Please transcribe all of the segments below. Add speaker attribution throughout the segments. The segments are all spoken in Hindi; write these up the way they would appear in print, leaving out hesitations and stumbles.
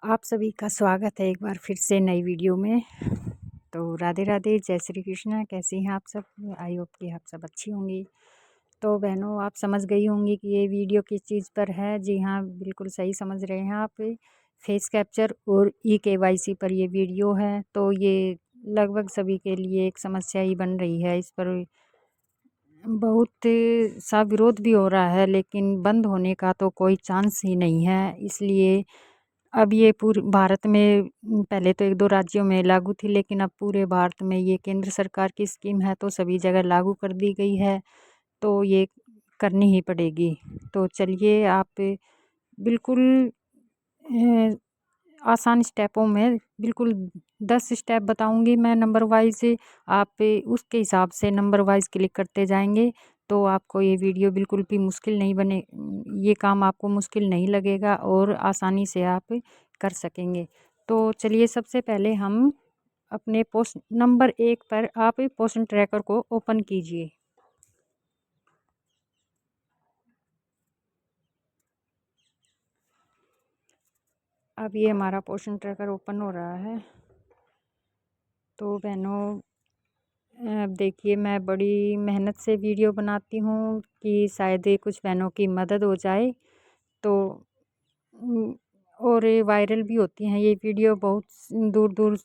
Speaker 1: आप सभी का स्वागत है एक बार फिर से नई वीडियो में। तो राधे राधे, जय श्री कृष्णा। कैसी हैं आप सब? आई होप कि आप सब अच्छी होंगी। तो बहनों, आप समझ गई होंगी कि ये वीडियो किस चीज़ पर है। जी हाँ, बिल्कुल सही समझ रहे हैं आप। फेस कैप्चर और ई-केवाईसी पर ये वीडियो है। तो ये लगभग सभी के लिए एक समस्या ही बन रही है। इस पर बहुत सा विरोध भी हो रहा है, लेकिन बंद होने का तो कोई चांस ही नहीं है। इसलिए अब ये पूरे भारत में पहले तो 1-2 राज्यों में लागू थी, लेकिन अब पूरे भारत में ये केंद्र सरकार की स्कीम है, तो सभी जगह लागू कर दी गई है। तो ये करनी ही पड़ेगी। तो चलिए, आप बिल्कुल आसान स्टेपों में बिल्कुल 10 स्टेप बताऊंगी मैं नंबर वाइज। आप उसके हिसाब से नंबर वाइज क्लिक करते जाएंगे, तो आपको ये वीडियो बिल्कुल भी मुश्किल नहीं बने, ये काम आपको मुश्किल नहीं लगेगा और आसानी से आप कर सकेंगे। तो चलिए, सबसे पहले हम अपने पोस्ट नंबर 1 पर आप पोषण ट्रैकर को ओपन कीजिए। अब ये हमारा पोषण ट्रैकर ओपन हो रहा है। तो बहनों, अब देखिए, मैं बड़ी मेहनत से वीडियो बनाती हूँ कि शायद ये कुछ बहनों की मदद हो जाए। तो उम, और ये वायरल भी होती हैं ये वीडियो, बहुत दूर दूर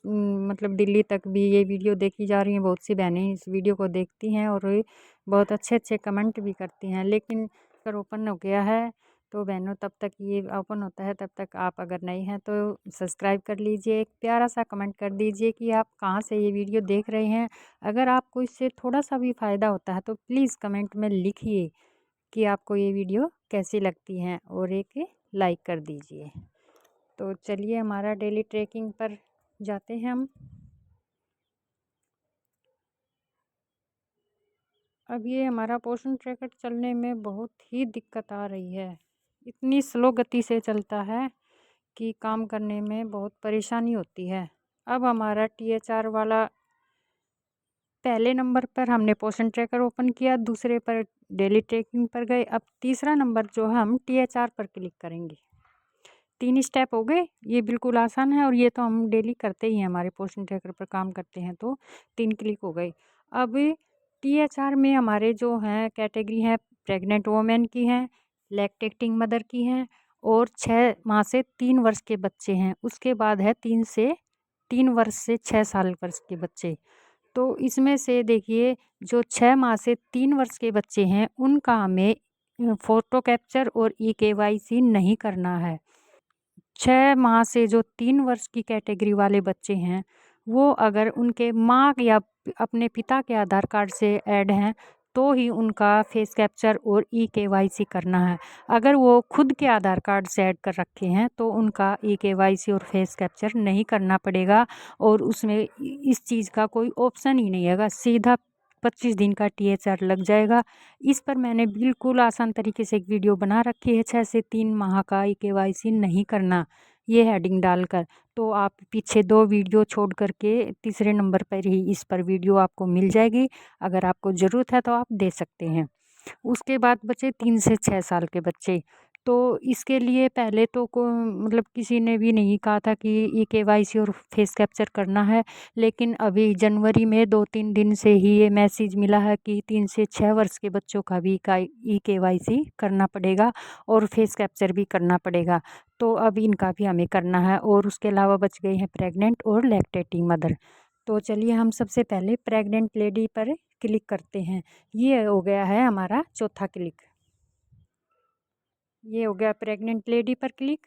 Speaker 1: मतलब दिल्ली तक भी ये वीडियो देखी जा रही है। बहुत सी बहनें इस वीडियो को देखती हैं और ये बहुत अच्छे अच्छे कमेंट भी करती हैं। लेकिन अगर ओपन हो गया है तो बहनों, तब तक ये ओपन होता है, तब तक आप अगर नए हैं तो सब्सक्राइब कर लीजिए। एक प्यारा सा कमेंट कर दीजिए कि आप कहाँ से ये वीडियो देख रहे हैं। अगर आपको इससे थोड़ा सा भी फ़ायदा होता है तो प्लीज़ कमेंट में लिखिए कि आपको ये वीडियो कैसी लगती हैं, और एक लाइक कर दीजिए। तो चलिए, हमारा डेली ट्रैकिंग पर जाते हैं हम। अब ये हमारा पोषण ट्रैकर चलने में बहुत ही दिक्कत आ रही है। इतनी स्लो गति से चलता है कि काम करने में बहुत परेशानी होती है। अब हमारा THR वाला, पहले नंबर पर हमने पोषण ट्रैकर ओपन किया, दूसरे पर डेली ट्रैकिंग पर गए। अब तीसरा नंबर जो है, हम THR पर क्लिक करेंगे। 3 स्टेप हो गए। ये बिल्कुल आसान है और ये तो हम डेली करते ही हैं, हमारे पोषण ट्रैकर पर काम करते हैं, तो 3 क्लिक हो गए। अब THR में हमारे जो हैं कैटेगरी हैं, प्रेग्नेंट वुमेन की हैं, लैक्टेटिंग मदर की हैं, और 6 माह से 3 वर्ष के बच्चे हैं। उसके बाद है 3 वर्ष से 6 साल वर्ष के बच्चे। तो इसमें से देखिए, जो 6 माह से 3 वर्ष के बच्चे हैं, उनका हमें फ़ोटो कैप्चर और ई-केवाईसी नहीं करना है। 6 माह से जो 3 वर्ष की कैटेगरी वाले बच्चे हैं, वो अगर उनके माँ या अपने पिता के आधार कार्ड से ऐड हैं, तो ही उनका फेस कैप्चर और ई-केवाईसी करना है। अगर वो खुद के आधार कार्ड से ऐड कर रखे हैं, तो उनका ई-केवाईसी और फेस कैप्चर नहीं करना पड़ेगा, और उसमें इस चीज़ का कोई ऑप्शन ही नहीं है। सीधा 25 दिन का THR लग जाएगा। इस पर मैंने बिल्कुल आसान तरीके से एक वीडियो बना रखी है, 6 से 3 माह का ई-केवाईसी नहीं करना, ये हेडिंग डालकर। तो आप पीछे 2 वीडियो छोड़ करके तीसरे नंबर पर ही इस पर वीडियो आपको मिल जाएगी। अगर आपको ज़रूरत है तो आप दे सकते हैं। उसके बाद बचे 3 से 6 साल के बच्चे। तो इसके लिए पहले तो मतलब किसी ने भी नहीं कहा था कि ई-केवाईसी और फेस कैप्चर करना है। लेकिन अभी जनवरी में 2-3 दिन से ही ये मैसेज मिला है कि 3 से 6 वर्ष के बच्चों का भी ई-केवाईसी करना पड़ेगा और फेस कैप्चर भी करना पड़ेगा। तो अब इनका भी हमें करना है, और उसके अलावा बच गए हैं प्रेग्नेंट और लैक्टेटिंग मदर। तो चलिए, हम सबसे पहले प्रेग्नेंट लेडी पर क्लिक करते हैं। ये हो गया है हमारा चौथा क्लिक। ये हो गया प्रेग्नेंट लेडी पर क्लिक।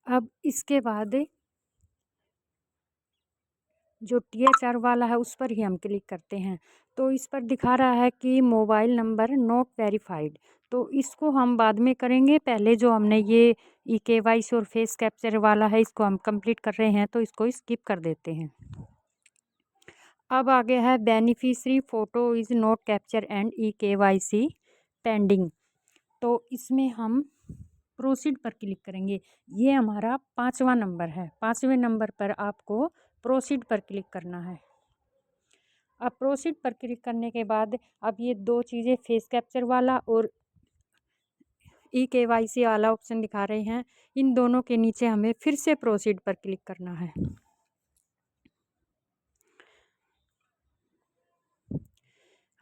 Speaker 1: अब इसके बाद जो THR वाला है, उस पर ही हम क्लिक करते हैं। तो इस पर दिखा रहा है कि मोबाइल नंबर नॉट वेरीफाइड। तो इसको हम बाद में करेंगे। पहले जो हमने ये ई-केवाईसी और फेस कैप्चर वाला है, इसको हम कंप्लीट कर रहे हैं, तो इसको स्किप कर देते हैं। अब आगे है beneficiary photo is not capture and e-KYC pending. तो इसमें हम प्रोसीड पर क्लिक करेंगे। ये हमारा 5वां नंबर है। 5वें नंबर पर आपको प्रोसीड पर क्लिक करना है। अब प्रोसीड पर क्लिक करने के बाद अब ये 2 चीज़ें, फेस कैप्चर वाला और ई-केवाईसी वाला ऑप्शन दिखा रहे हैं, इन दोनों के नीचे हमें फिर से प्रोसीड पर क्लिक करना है।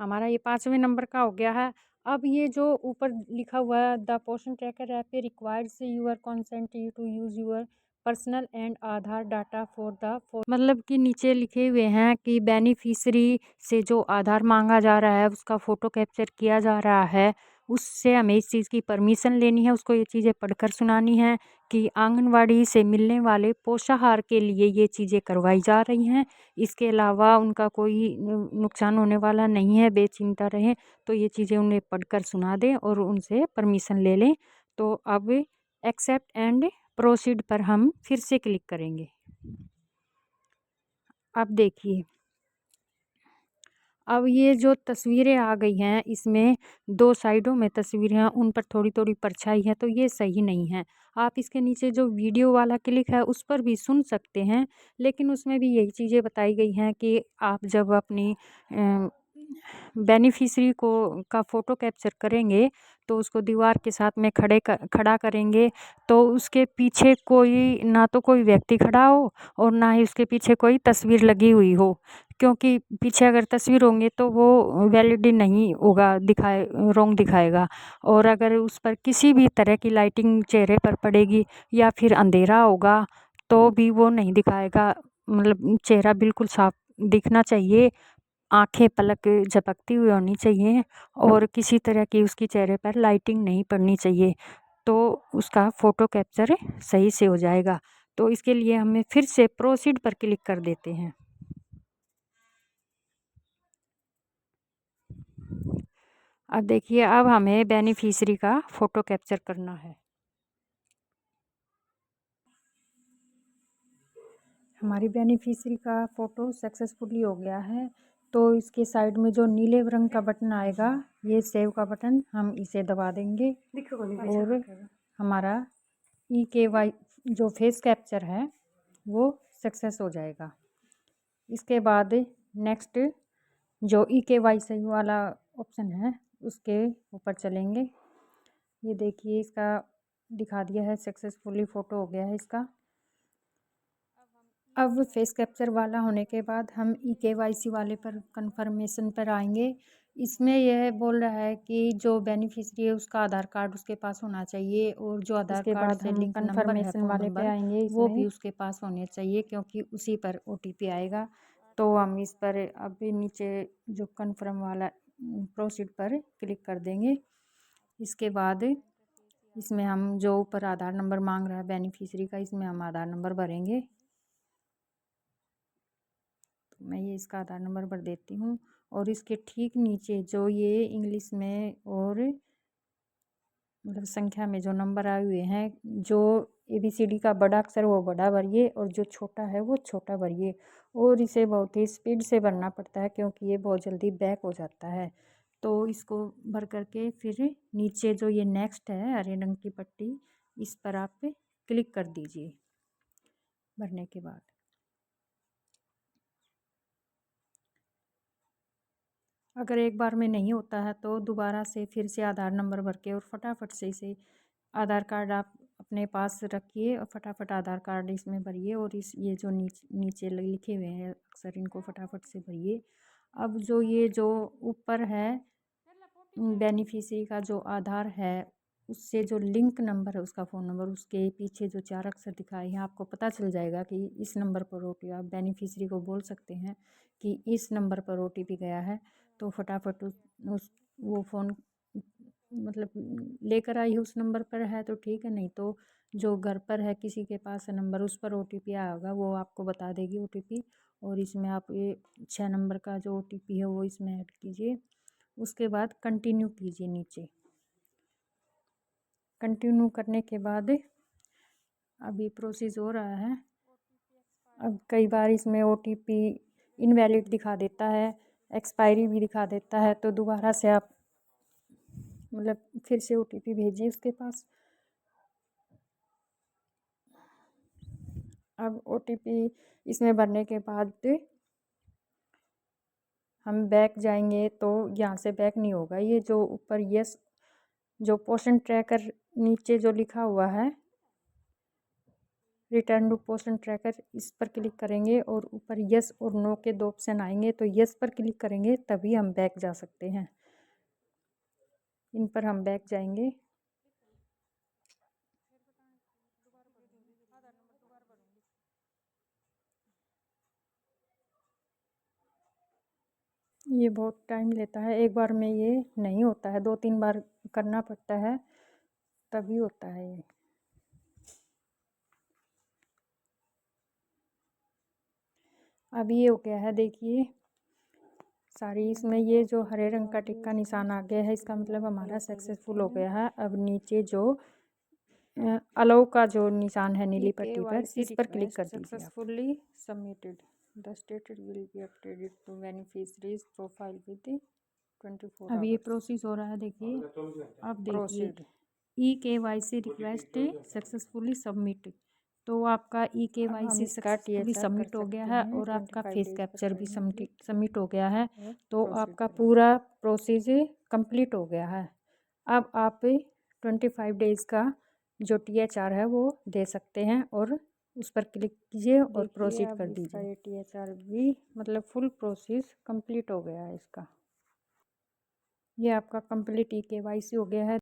Speaker 1: हमारा ये 5वें नंबर का हो गया है। अब ये जो ऊपर लिखा हुआ है the portion tracker app requires your consent to use your personal and Aadhaar data for the मतलब कि नीचे लिखे हुए हैं कि बेनिफिशरी से जो आधार मांगा जा रहा है, उसका फ़ोटो कैप्चर किया जा रहा है, उससे हमें इस चीज़ की परमिशन लेनी है, उसको ये चीज़ें पढ़कर सुनानी है कि आंगनवाड़ी से मिलने वाले पोषाहार के लिए ये चीज़ें करवाई जा रही हैं। इसके अलावा उनका कोई नुकसान होने वाला नहीं है, बेचिंता रहें। तो ये चीज़ें उन्हें पढ़कर सुना दें और उनसे परमिशन ले लें। तो अब एक्सेप्ट एंड प्रोसीड पर हम फिर से क्लिक करेंगे। अब देखिए, अब ये जो तस्वीरें आ गई हैं, इसमें 2 साइडों में तस्वीरें हैं, उन पर थोड़ी-थोड़ी परछाई है, तो ये सही नहीं है। आप इसके नीचे जो वीडियो वाला क्लिक है, उस पर भी सुन सकते हैं, लेकिन उसमें भी यही चीज़ें बताई गई हैं कि आप जब अपनी बेनिफिशरी को का फ़ोटो कैप्चर करेंगे, तो उसको दीवार के साथ में खड़ा करेंगे, तो उसके पीछे कोई ना तो कोई व्यक्ति खड़ा हो और ना ही उसके पीछे कोई तस्वीर लगी हुई हो। क्योंकि पीछे अगर तस्वीर होंगे तो वो वैलिड नहीं होगा, रॉन्ग दिखाएगा। और अगर उस पर किसी भी तरह की लाइटिंग चेहरे पर पड़ेगी या फिर अंधेरा होगा, तो भी वो नहीं दिखाएगा। मतलब चेहरा बिल्कुल साफ दिखना चाहिए, आँखें पलक झपकती हुई होनी चाहिए और किसी तरह की उसकी चेहरे पर लाइटिंग नहीं पड़नी चाहिए, तो उसका फ़ोटो कैप्चर सही से हो जाएगा। तो इसके लिए हमें फिर से प्रोसीड पर क्लिक कर देते हैं। अब देखिए, अब हमें बेनिफिशरी का फ़ोटो कैप्चर करना है। हमारी बेनिफिशरी का फ़ोटो सक्सेसफुली हो गया है। तो इसके साइड में जो नीले रंग का बटन आएगा, ये सेव का बटन, हम इसे दबा देंगे और हमारा ई-केवाई जो फेस कैप्चर है वो सक्सेस हो जाएगा। इसके बाद नेक्स्ट जो ई-केवाईसी वाला ऑप्शन है, उसके ऊपर चलेंगे। ये देखिए, इसका दिखा दिया है सक्सेसफुली फ़ोटो हो गया है इसका। अब फेस कैप्चर वाला होने के बाद हम ई-केवाईसी वाले पर कन्फर्मेशन पर आएंगे। इसमें यह बोल रहा है कि जो बेनिफिशरी है उसका आधार कार्ड उसके पास होना चाहिए और जो आधार कार्ड से लिंक नंबर है, फ़ोन नंबर, आएंगे वो भी उसके पास होने चाहिए, क्योंकि उसी पर OTP आएगा। तो हम इस पर अभी नीचे जो कन्फर्म वाला प्रोसीड पर क्लिक कर देंगे। इसके बाद इसमें हम जो ऊपर आधार नंबर मांग रहा है बेनिफिशरी का, इसमें हम आधार नंबर भरेंगे। मैं ये इसका आधार नंबर भर देती हूँ और इसके ठीक नीचे जो ये इंग्लिश में और मतलब संख्या में जो नंबर आए हुए हैं, जो ABCD का बड़ा अक्षर वो बड़ा भरिए और जो छोटा है वो छोटा भरिए। और इसे बहुत ही स्पीड से भरना पड़ता है, क्योंकि ये बहुत जल्दी बैक हो जाता है। तो इसको भर करके फिर नीचे जो ये नेक्स्ट है हरे रंग की पट्टी, इस पर आप क्लिक कर दीजिए भरने के बाद। अगर एक बार में नहीं होता है तो दोबारा से फिर से आधार नंबर भर के और फटाफट से इसे आधार कार्ड आप अपने पास रखिए और फटाफट आधार कार्ड इसमें भरिए और इस ये जो नीचे लिखे हुए हैं अक्षर, इनको फटाफट से भरिए। अब जो ये जो ऊपर है बेनिफिशरी का जो आधार है, उससे जो लिंक नंबर है उसका फ़ोन नंबर, उसके पीछे जो 4 अक्षर दिखाए हैं, आपको पता चल जाएगा कि इस नंबर पर आप बेनिफिशरी को बोल सकते हैं कि इस नंबर पर OTP गया है। तो फटाफट उस वो फ़ोन मतलब लेकर आई उस नंबर पर है तो ठीक है, नहीं तो जो घर पर है किसी के पास है नंबर, उस पर OTP आया होगा, वो आपको बता देगी OTP। और इसमें आप ये 6 नंबर का जो OTP है वो इसमें ऐड कीजिए। उसके बाद कंटिन्यू कीजिए नीचे। कंटिन्यू करने के बाद अभी प्रोसेस हो रहा है। अब कई बार इसमें OTP इनवैलिड दिखा देता है, एक्सपायरी भी दिखा देता है, तो दोबारा से आप मतलब फिर से OTP भेजिए उसके पास। अब OTP इसमें भरने के बाद हम बैक जाएंगे तो यहाँ से बैक नहीं होगा। ये जो ऊपर यस जो पोषण ट्रैकर नीचे जो लिखा हुआ है रिटर्न टू पोषण ट्रैकर, इस पर क्लिक करेंगे और ऊपर यस और नो के 2 ऑप्शन आएंगे। तो यस पर क्लिक करेंगे तभी हम बैक जा सकते हैं। इन पर हम बैक जाएंगे। ये बहुत टाइम लेता है, एक बार में ये नहीं होता है, 2-3 बार करना पड़ता है तभी होता है ये। अब ये हो गया है, देखिए सारी इसमें ये जो हरे रंग का टिक का निशान आ गया है, इसका मतलब हमारा सक्सेसफुल हो गया है। अब नीचे जो अलाउ का जो निशान है नीली पट्टी पर, इस पर क्लिक कर दीजिए। Successfully submitted, the status will be updated to beneficiary's profile with 24 अब ये प्रोसेस हो रहा है, देखिए। अब देखिए EKYC रिक्वेस्ट सक्सेसफुली सबमिट, तो आपका EKYC सक्सेसफुली सबमिट हो गया है और आपका फेस कैप्चर भी सबमिट हो गया है। तो आपका पूरा प्रोसेस कंप्लीट हो गया है। अब आप 25 डेज़ का जो THR है वो दे सकते हैं और उस पर क्लिक कीजिए और प्रोसीड कर दीजिए। THR भी मतलब फुल प्रोसेस कंप्लीट हो गया है इसका। ये आपका कंप्लीट EKYC हो गया है।